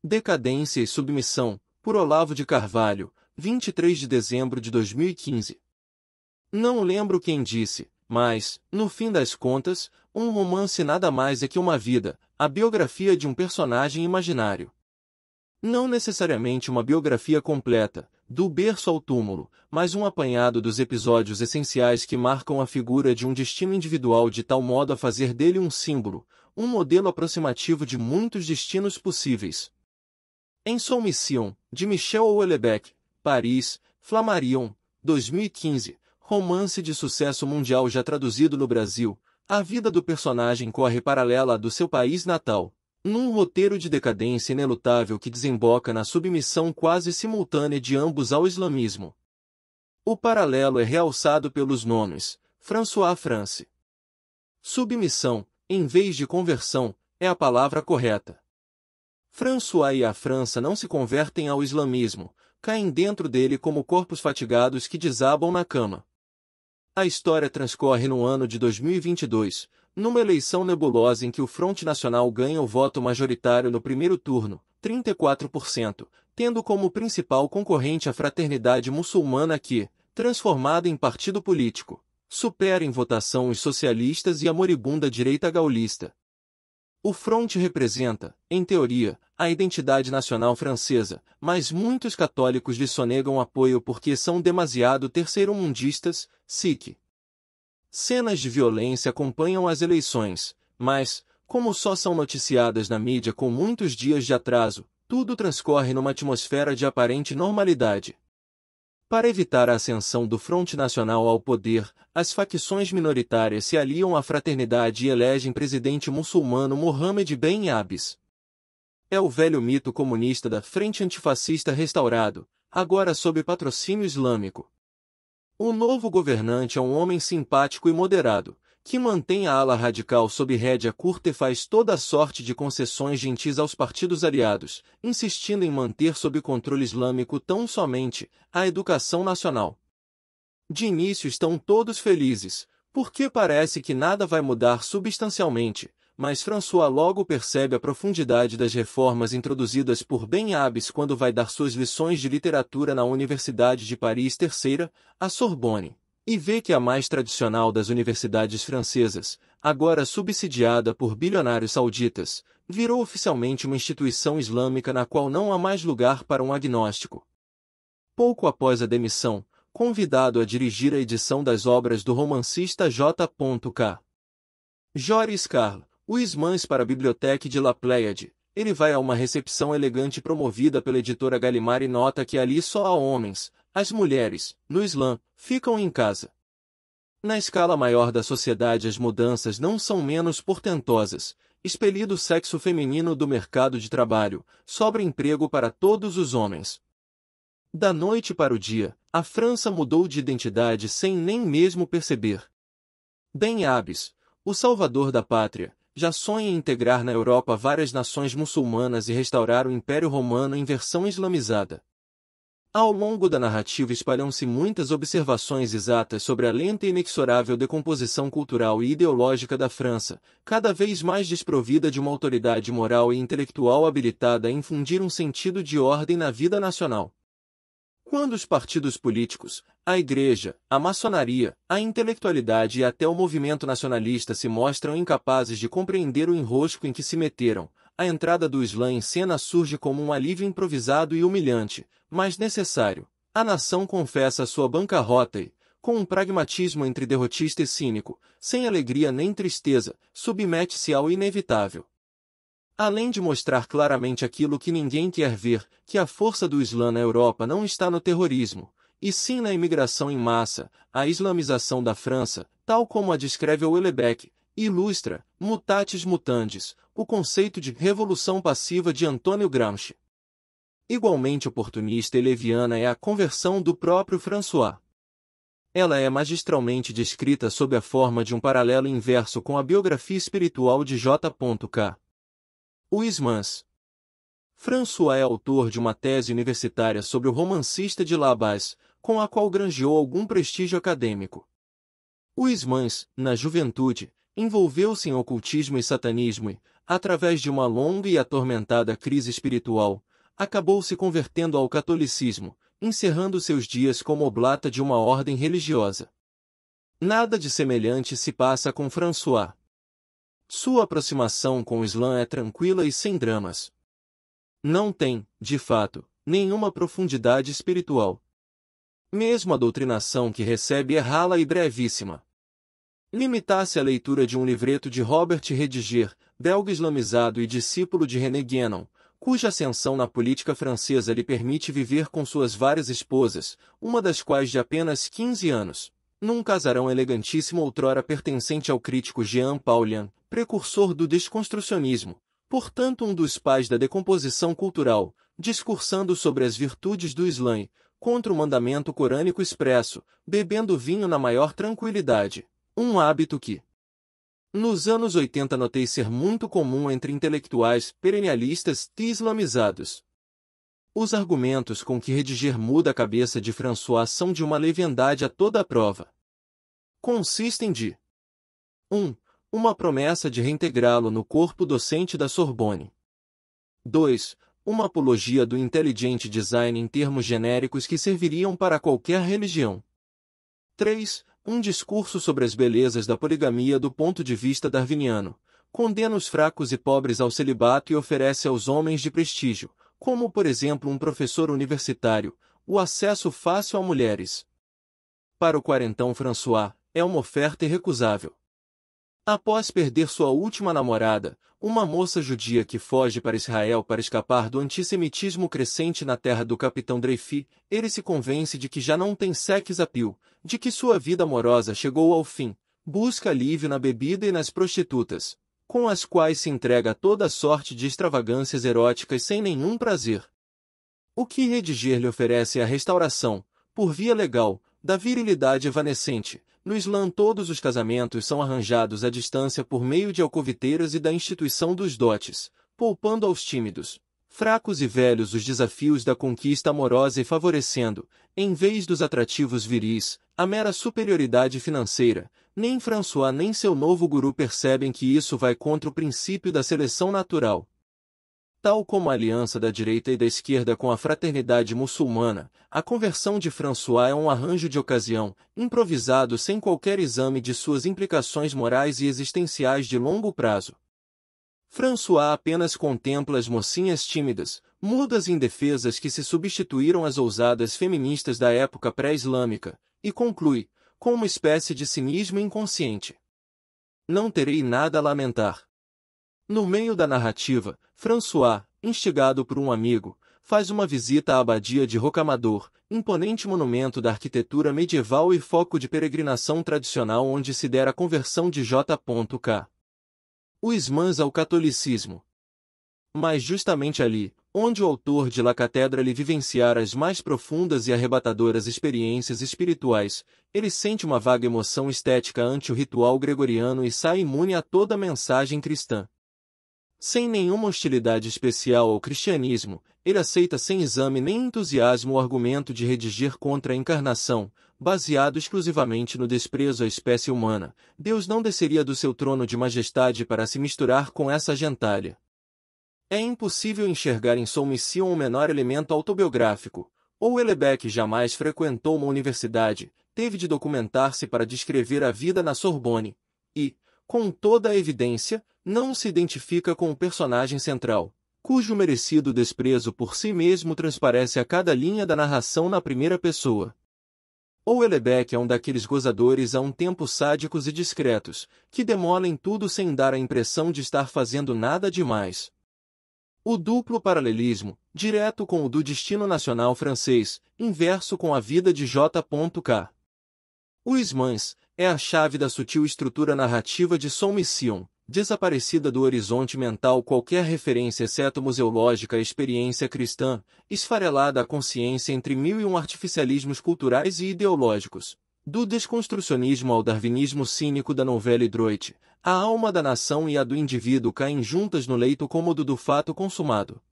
Decadência e Submissão, por Olavo de Carvalho, 23 de dezembro de 2015. Não lembro quem disse, mas, no fim das contas, um romance nada mais é que uma vida, a biografia de um personagem imaginário. Não necessariamente uma biografia completa, do berço ao túmulo, mas um apanhado dos episódios essenciais que marcam a figura de um destino individual de tal modo a fazer dele um símbolo, um modelo aproximativo de muitos destinos possíveis. Em Mission, de Michel Houellebecq, Paris, Flammarion, 2015, romance de sucesso mundial já traduzido no Brasil, a vida do personagem corre paralela à do seu país natal, num roteiro de decadência inelutável que desemboca na submissão quase simultânea de ambos ao islamismo. O paralelo é realçado pelos nomes, François France. Submissão, em vez de conversão, é a palavra correta. François e a França não se convertem ao islamismo, caem dentro dele como corpos fatigados que desabam na cama. A história transcorre no ano de 2022, numa eleição nebulosa em que o Front Nacional ganha o voto majoritário no primeiro turno, 34%, tendo como principal concorrente a Fraternidade Muçulmana que, transformada em partido político, supera em votação os socialistas e a moribunda direita gaulista. O Front representa, em teoria, a identidade nacional francesa, mas muitos católicos lhe sonegam apoio porque são demasiado terceiro-mundistas, SIC. Cenas de violência acompanham as eleições, mas, como só são noticiadas na mídia com muitos dias de atraso, tudo transcorre numa atmosfera de aparente normalidade. Para evitar a ascensão do Front Nacional ao poder, as facções minoritárias se aliam à fraternidade e elegem presidente muçulmano Mohammed Ben Abbas. É o velho mito comunista da Frente Antifascista restaurado, agora sob patrocínio islâmico. O novo governante é um homem simpático e moderado, que mantém a ala radical sob rédea curta e faz toda a sorte de concessões gentis aos partidos aliados, insistindo em manter sob controle islâmico tão somente a educação nacional. De início estão todos felizes, porque parece que nada vai mudar substancialmente, mas François logo percebe a profundidade das reformas introduzidas por Ben Abbas quando vai dar suas lições de literatura na Universidade de Paris III, a Sorbonne. E vê que a mais tradicional das universidades francesas, agora subsidiada por bilionários sauditas, virou oficialmente uma instituição islâmica na qual não há mais lugar para um agnóstico. Pouco após a demissão, convidado a dirigir a edição das obras do romancista J.K. Joris Carl, Os Mães para a Bibliothèque de La Pléiade, ele vai a uma recepção elegante promovida pela editora Gallimard e nota que ali só há homens. As mulheres, no Islã, ficam em casa. Na escala maior da sociedade as mudanças não são menos portentosas. Expelido o sexo feminino do mercado de trabalho, sobra emprego para todos os homens. Da noite para o dia, a França mudou de identidade sem nem mesmo perceber. Ben Abbas, o salvador da pátria, já sonha em integrar na Europa várias nações muçulmanas e restaurar o Império Romano em versão islamizada. Ao longo da narrativa espalham-se muitas observações exatas sobre a lenta e inexorável decomposição cultural e ideológica da França, cada vez mais desprovida de uma autoridade moral e intelectual habilitada a infundir um sentido de ordem na vida nacional. Quando os partidos políticos, a igreja, a maçonaria, a intelectualidade e até o movimento nacionalista se mostram incapazes de compreender o enrosco em que se meteram, a entrada do Islã em cena surge como um alívio improvisado e humilhante, mas necessário. A nação confessa sua bancarrota e, com um pragmatismo entre derrotista e cínico, sem alegria nem tristeza, submete-se ao inevitável. Além de mostrar claramente aquilo que ninguém quer ver, que a força do Islã na Europa não está no terrorismo, e sim na imigração em massa, a islamização da França, tal como a descreve Houellebecq, ilustra, mutatis mutandis, o conceito de revolução passiva de Antônio Gramsci. Igualmente oportunista e leviana é a conversão do próprio François. Ela é magistralmente descrita sob a forma de um paralelo inverso com a biografia espiritual de J.K. Huysmans. François é autor de uma tese universitária sobre o romancista de La Base, com a qual granjeou algum prestígio acadêmico. Huysmans, na juventude, envolveu-se em ocultismo e satanismo e, através de uma longa e atormentada crise espiritual, acabou se convertendo ao catolicismo, encerrando seus dias como oblata de uma ordem religiosa. Nada de semelhante se passa com François. Sua aproximação com o Islã é tranquila e sem dramas. Não tem, de fato, nenhuma profundidade espiritual. Mesmo a doutrinação que recebe é rala e brevíssima. Limitasse a leitura de um livreto de Robert Rediger, belga islamizado e discípulo de René Guénon, cuja ascensão na política francesa lhe permite viver com suas várias esposas, uma das quais de apenas 15 anos, num casarão elegantíssimo outrora pertencente ao crítico Jean Paulhan, precursor do desconstrucionismo, portanto um dos pais da decomposição cultural, discursando sobre as virtudes do Islã, contra o mandamento corânico expresso, bebendo vinho na maior tranquilidade, um hábito que, nos anos 80 notei ser muito comum entre intelectuais perennialistas e islamizados. Os argumentos com que Rediger muda a cabeça de François são de uma leviandade a toda a prova. Consistem de 1. Uma promessa de reintegrá-lo no corpo docente da Sorbonne. 2. Uma apologia do intelligent design em termos genéricos que serviriam para qualquer religião. 3. Um discurso sobre as belezas da poligamia do ponto de vista darwiniano. Condena os fracos e pobres ao celibato e oferece aos homens de prestígio, como por exemplo um professor universitário, o acesso fácil a mulheres. Para o quarentão François, é uma oferta irrecusável. Após perder sua última namorada, uma moça judia que foge para Israel para escapar do antissemitismo crescente na terra do capitão Dreyfus, ele se convence de que já não tem sex appeal, de que sua vida amorosa chegou ao fim, busca alívio na bebida e nas prostitutas, com as quais se entrega a toda sorte de extravagâncias eróticas sem nenhum prazer. O que Rediger lhe oferece é a restauração, por via legal, da virilidade evanescente. No Islã todos os casamentos são arranjados à distância por meio de alcoviteiras e da instituição dos dotes, poupando aos tímidos, fracos e velhos os desafios da conquista amorosa e favorecendo, em vez dos atrativos viris, a mera superioridade financeira. Nem François nem seu novo guru percebem que isso vai contra o princípio da seleção natural. Tal como a aliança da direita e da esquerda com a fraternidade muçulmana, a conversão de François é um arranjo de ocasião, improvisado sem qualquer exame de suas implicações morais e existenciais de longo prazo. François apenas contempla as mocinhas tímidas, mudas e indefesas que se substituíram às ousadas feministas da época pré-islâmica, e conclui, com uma espécie de cinismo inconsciente: não terei nada a lamentar. No meio da narrativa, François, instigado por um amigo, faz uma visita à abadia de Rocamadour, imponente monumento da arquitetura medieval e foco de peregrinação tradicional onde se dera a conversão de J.K. Huysmans ao catolicismo. Mas justamente ali, onde o autor de La Catedra lhe vivenciara as mais profundas e arrebatadoras experiências espirituais, ele sente uma vaga emoção estética ante o ritual gregoriano e sai imune a toda mensagem cristã. Sem nenhuma hostilidade especial ao cristianismo, ele aceita sem exame nem entusiasmo o argumento de Rediger contra a encarnação, baseado exclusivamente no desprezo à espécie humana. Deus não desceria do seu trono de majestade para se misturar com essa gentalha. É impossível enxergar em Soulmission o menor elemento autobiográfico. Ou Houellebecq jamais frequentou uma universidade, teve de documentar-se para descrever a vida na Sorbonne, e, com toda a evidência, não se identifica com o personagem central, cujo merecido desprezo por si mesmo transparece a cada linha da narração na primeira pessoa. Houellebecq é um daqueles gozadores a um tempo sádicos e discretos, que demolem tudo sem dar a impressão de estar fazendo nada demais. O duplo paralelismo, direto com o do destino nacional francês, inverso com a vida de J.K. Huysmans, é a chave da sutil estrutura narrativa de Soulmission. Desaparecida do horizonte mental qualquer referência exceto museológica à experiência cristã, esfarelada a consciência entre mil e um artificialismos culturais e ideológicos. Do desconstrucionismo ao darwinismo cínico da novela Droit, a alma da nação e a do indivíduo caem juntas no leito cômodo do fato consumado.